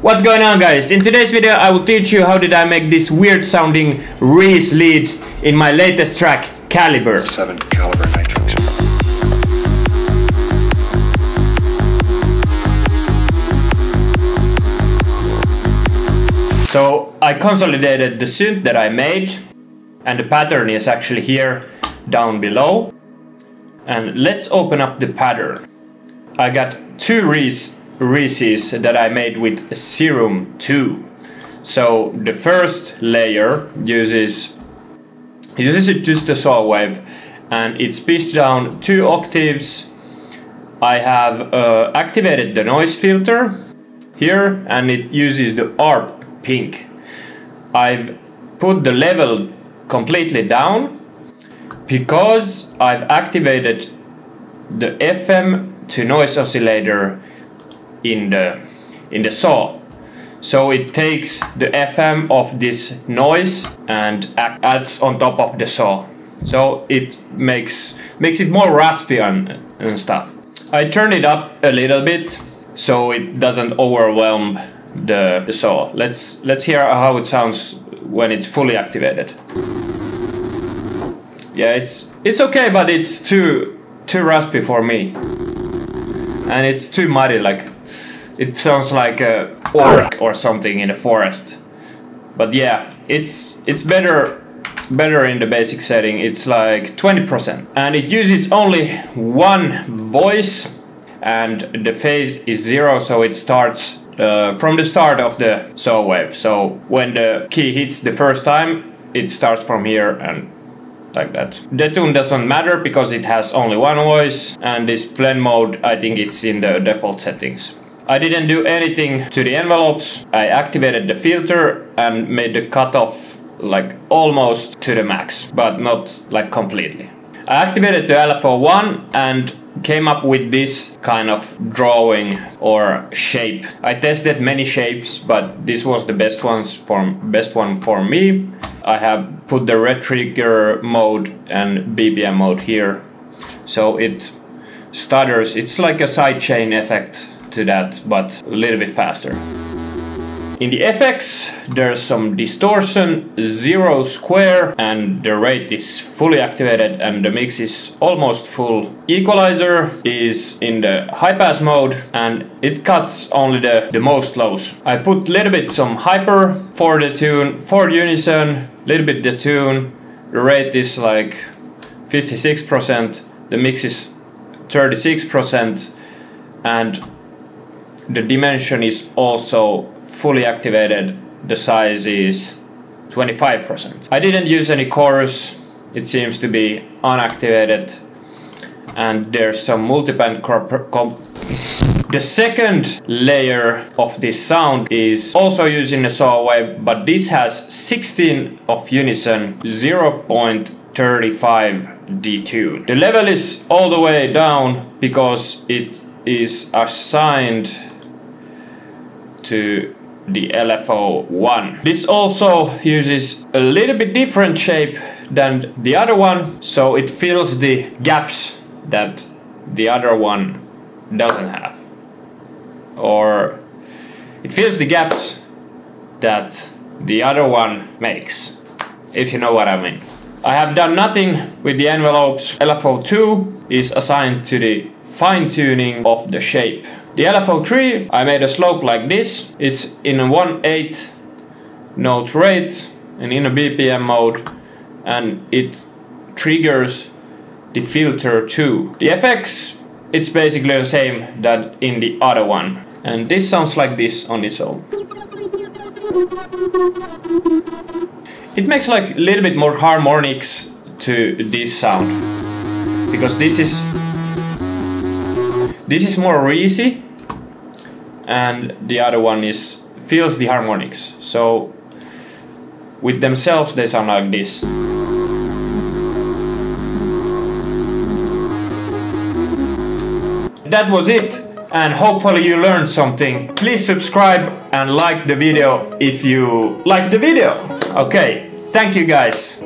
What's going on, guys? In today's video I will teach you how did I make this weird sounding Reese lead in my latest track, Caliber. 7 caliber nitrix. So I consolidated the synth that I made, and the pattern is actually here down below. And let's open up the pattern. I got two Reese's that I made with Serum 2. So the first layer uses just a saw wave, and it's pitched down 2 octaves. I have activated the noise filter here, and it uses the ARP pink. I've put the level completely down because I've activated the FM to noise oscillator in the saw. So it takes the FM of this noise and adds on top of the saw. So it makes it more raspy and stuff. I turn it up a little bit so it doesn't overwhelm the saw. Let's hear how it sounds when it's fully activated. Yeah, it's okay, but it's too raspy for me. And it's too muddy, like it sounds like a orc or something in the forest. But yeah, it's better in the basic setting. It's like 20%, and it uses only one voice, and the phase is 0, so it starts from the start of the saw wave. So when the key hits the first time, it starts from here and like that. The tune doesn't matter because it has only one voice, and this blend mode, I think it's in the default settings. I didn't do anything to the envelopes. I activated the filter and made the cutoff like almost to the max, but not like completely. I activated the LFO1 and came up with this kind of drawing or shape. I tested many shapes, but this was the best one for me. I have put the red trigger mode and BPM mode here, so it stutters. It's like a sidechain effect to that, but a little bit faster. In the FX, there's some distortion, 0 square, and the rate is fully activated and the mix is almost full. Equalizer is in the high pass mode and it cuts only the most lows. I put a little bit some hyper for the tune, for unison, little bit the tune. The rate is like 56%, the mix is 36%, and the dimension is also fully activated. The size is 25%. I didn't use any chorus, it seems to be unactivated, and there's some multiband The second layer of this sound is also using a saw wave, but this has 16 of unison, 0.35 detune. The level is all the way down because it is assigned to the LFO1. This also uses a little bit different shape than the other one, so it fills the gaps that the other one doesn't have. Or it fills the gaps that the other one makes, if you know what I mean. I have done nothing with the envelopes. LFO2 is assigned to the fine-tuning of the shape. The LFO3, I made a slope like this. It's in a 1/8 note rate and in a BPM mode, and it triggers the filter too. The FX, it's basically the same that in the other one, and this sounds like this on its own. It makes like a little bit more harmonics to this sound, because this is more Reese, and the other one feels the harmonics. So with themselves they sound like this. That was it, and hopefully you learned something. Please subscribe and like the video if you like the video. Okay, thank you guys.